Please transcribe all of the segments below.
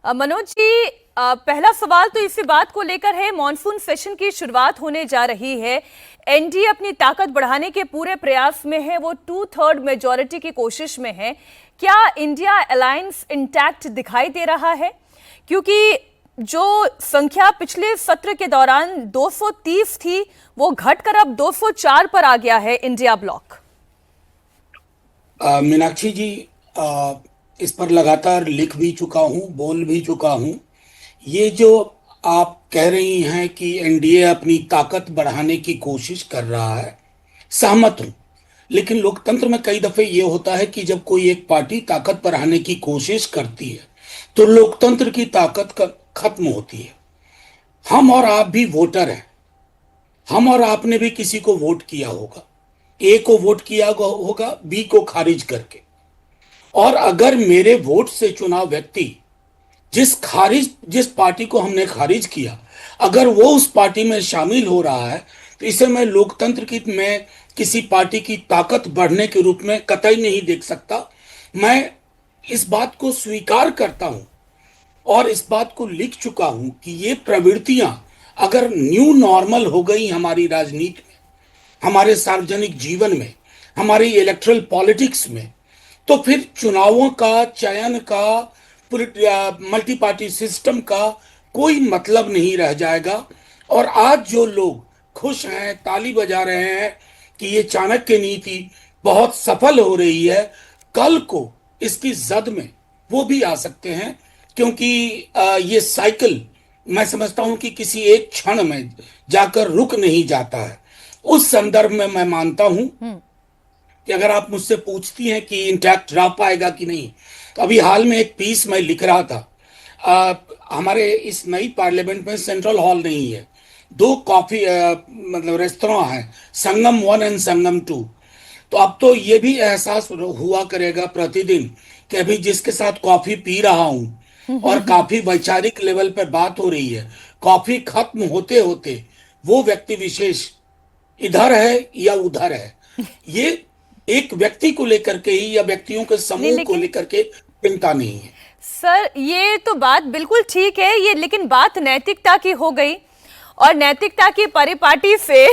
मनोज जी, पहला सवाल तो इसी बात को लेकर है। मॉनसून सेशन की शुरुआत होने जा रही है। एनडीए अपनी ताकत बढ़ाने के पूरे प्रयास में है, वो 2/3 मेजॉरिटी की कोशिश में है। क्या इंडिया अलायंस इंटैक्ट दिखाई दे रहा है? क्योंकि जो संख्या पिछले सत्र के दौरान 230 थी, वो घटकर अब 204 पर आ गया है इंडिया ब्लॉक। मीनाक्षी जी, इस पर लगातार लिख भी चुका हूँ, बोल भी चुका हूँ। ये जो आप कह रही हैं कि एनडीए अपनी ताकत बढ़ाने की कोशिश कर रहा है, सहमत हूँ। लेकिन लोकतंत्र में कई दफे ये होता है कि जब कोई एक पार्टी ताकत बढ़ाने की कोशिश करती है तो लोकतंत्र की ताकत खत्म होती है। हम और आप भी वोटर हैं। हम और आपने भी किसी को वोट किया होगा। ए को वोट किया होगा बी को खारिज करके। और अगर मेरे वोट से चुना व्यक्ति जिस पार्टी को हमने खारिज किया, अगर वो उस पार्टी में शामिल हो रहा है, तो इसे मैं लोकतंत्र की मैं किसी पार्टी की ताकत बढ़ने के रूप में कतई नहीं देख सकता। मैं इस बात को स्वीकार करता हूं और इस बात को लिख चुका हूं कि ये प्रवृत्तियां अगर न्यू नॉर्मल हो गई हमारी राजनीति में, हमारे सार्वजनिक जीवन में, हमारी इलेक्टोरल पॉलिटिक्स में, तो फिर चुनावों का, चयन का, मल्टी पार्टी सिस्टम का कोई मतलब नहीं रह जाएगा। और आज जो लोग खुश हैं, ताली बजा रहे हैं कि ये चाणक्य नीति बहुत सफल हो रही है, कल को इसकी जद में वो भी आ सकते हैं। क्योंकि ये साइकिल मैं समझता हूं कि किसी एक क्षण में जाकर रुक नहीं जाता है। उस संदर्भ में मैं मानता हूं कि अगर आप मुझसे पूछती हैं कि इंटैक्ट रह पाएगा कि नहीं, तो अभी हाल में एक पीस मैं लिख रहा था। हमारे इस नई पार्लियामेंट में सेंट्रल हॉल नहीं है, दो कॉफी मतलब रेस्तरां हैं, संगम 1 एंड संगम 2। तो अब तो ये भी एहसास हुआ करेगा प्रतिदिन कि अभी जिसके साथ कॉफी पी रहा हूं और काफी वैचारिक लेवल पर बात हो रही है, कॉफी खत्म होते होते वो व्यक्ति विशेष इधर है या उधर है। ये एक व्यक्ति को लेकर के ही या व्यक्तियों के समूह को लेकर के चिंता नहीं है। सर, ये तो बात बिल्कुल ठीक है, ये लेकिन बात नैतिकता की हो गई और नैतिकता की परिपाटी से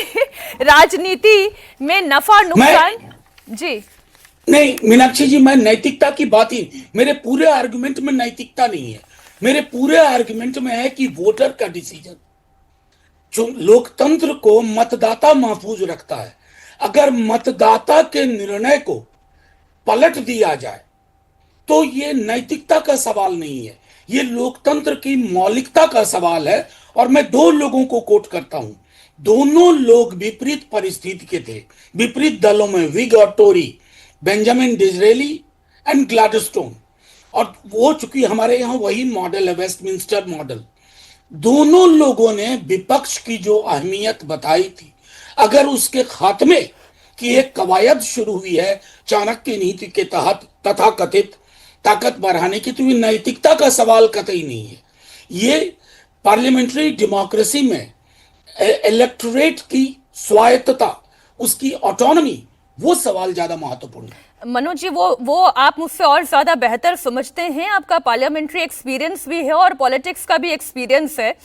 राजनीति में नफा नुकसान। जी नहीं मीनाक्षी जी, मैं नैतिकता की बात ही, मेरे पूरे आर्गुमेंट में नैतिकता नहीं है। मेरे पूरे आर्गुमेंट में है कि वोटर का डिसीजन, जो लोकतंत्र को मतदाता महफूज रखता है, अगर मतदाता के निर्णय को पलट दिया जाए तो ये नैतिकता का सवाल नहीं है, ये लोकतंत्र की मौलिकता का सवाल है। और मैं दो लोगों को कोट करता हूं, दोनों लोग विपरीत परिस्थिति के थे, विपरीत दलों में, विग और टोरी, बेंजामिन डिज़रेली एंड ग्लैडस्टोन। और वो चूंकि हमारे यहां वही मॉडल है, वेस्टमिंस्टर मॉडल। दोनों लोगों ने विपक्ष की जो अहमियत बताई थी, अगर उसके खात्मे की एक कवायद शुरू हुई है चाणक्य नीति के तहत तथाकथित ताकत बढ़ाने की, तो ये नैतिकता का सवाल कतई नहीं है। ये पार्लियामेंट्री डेमोक्रेसी में इलेक्टोरेट की स्वायत्तता, उसकी ऑटोनॉमी, वो सवाल ज्यादा महत्वपूर्ण है। मनोज जी, वो आप मुझसे और ज्यादा बेहतर समझते हैं, आपका पार्लियामेंट्री एक्सपीरियंस भी है और पॉलिटिक्स का भी एक्सपीरियंस है।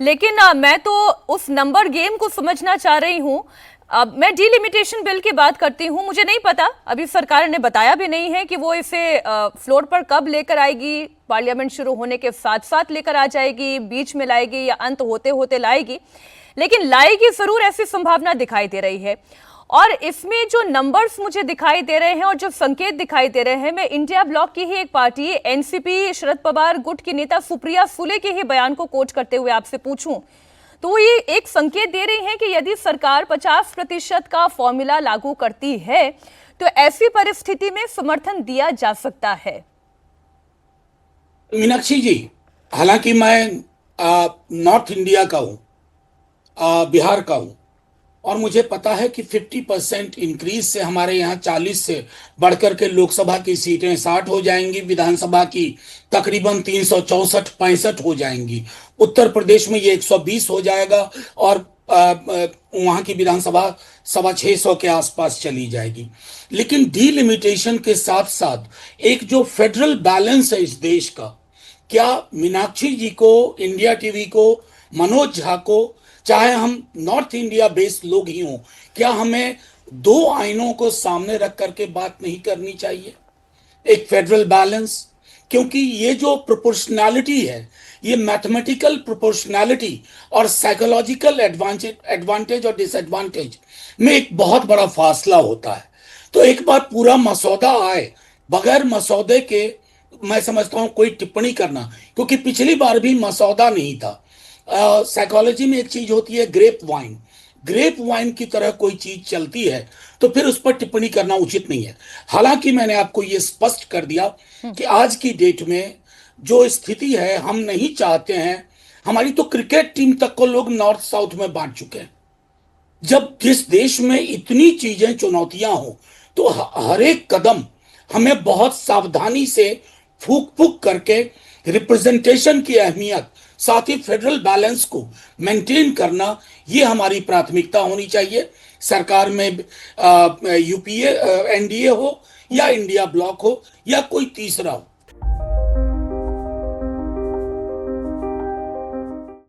लेकिन मैं तो उस नंबर गेम को समझना चाह रही हूँ। मैं डिलिमिटेशन बिल की बात करती हूँ। मुझे नहीं पता, अभी सरकार ने बताया भी नहीं है कि वो इसे फ्लोर पर कब लेकर आएगी, पार्लियामेंट शुरू होने के साथ साथ लेकर आ जाएगी, बीच में लाएगी या अंत होते होते लाएगी, लेकिन लाएगी जरूर, ऐसी संभावना दिखाई दे रही है। और इसमें जो नंबर्स मुझे दिखाई दे रहे हैं और जो संकेत दिखाई दे रहे हैं, मैं इंडिया ब्लॉक की ही एक पार्टी एनसीपी शरद पवार गुट की नेता सुप्रिया सुले के ही बयान को कोट करते हुए आपसे पूछूं, तो ये एक संकेत दे रही है कि यदि सरकार 50% का फॉर्मूला लागू करती है तो ऐसी परिस्थिति में समर्थन दिया जा सकता है। मीनाक्षी जी, हालांकि मैं नॉर्थ इंडिया का हूं, बिहार का हूं, और मुझे पता है कि 50% इंक्रीज से हमारे यहाँ 40 से बढ़कर के लोकसभा की सीटें 60 हो जाएंगी, विधानसभा की तकरीबन 364-65 हो जाएंगी, उत्तर प्रदेश में ये 120 हो जाएगा और वहां की विधानसभा 650 के आसपास चली जाएगी। लेकिन डीलिमिटेशन के साथ साथ एक जो फेडरल बैलेंस है इस देश का, क्या मीनाक्षी जी को, इंडिया टीवी को, मनोज झा को, चाहे हम नॉर्थ इंडिया बेस्ड लोग ही हों, क्या हमें दो आइनों को सामने रख करके बात नहीं करनी चाहिए? एक फेडरल बैलेंस, क्योंकि ये जो प्रोपोर्शनैलिटी है, ये मैथमेटिकल प्रोपोर्शनैलिटी और साइकोलॉजिकल एडवांटेज एडवांटेज और डिसएडवांटेज में एक बहुत बड़ा फासला होता है। तो एक बार पूरा मसौदा आए, बगैर मसौदे के मैं समझता हूं कोई टिप्पणी करना, क्योंकि पिछली बार भी मसौदा नहीं था। साइकोलॉजी में एक चीज होती है ग्रेप वाइन, ग्रेप वाइन की तरह कोई चीज चलती है तो फिर उस पर टिप्पणी करना उचित नहीं है। हालांकि मैंने आपको ये स्पष्ट कर दिया कि आज की डेट में जो स्थिति है, हम नहीं चाहते हैं, हमारी तो क्रिकेट टीम तक को लोग नॉर्थ साउथ में बांट चुके हैं। जब जिस देश में इतनी चीजें, चुनौतियां हो, तो हर एक कदम हमें बहुत सावधानी से फूक फूक करके रिप्रेजेंटेशन की अहमियत, साथ ही फेडरल बैलेंस को मेंटेन करना, ये हमारी प्राथमिकता होनी चाहिए। सरकार में यूपीए, एनडीए हो या इंडिया ब्लॉक हो या कोई तीसरा हो।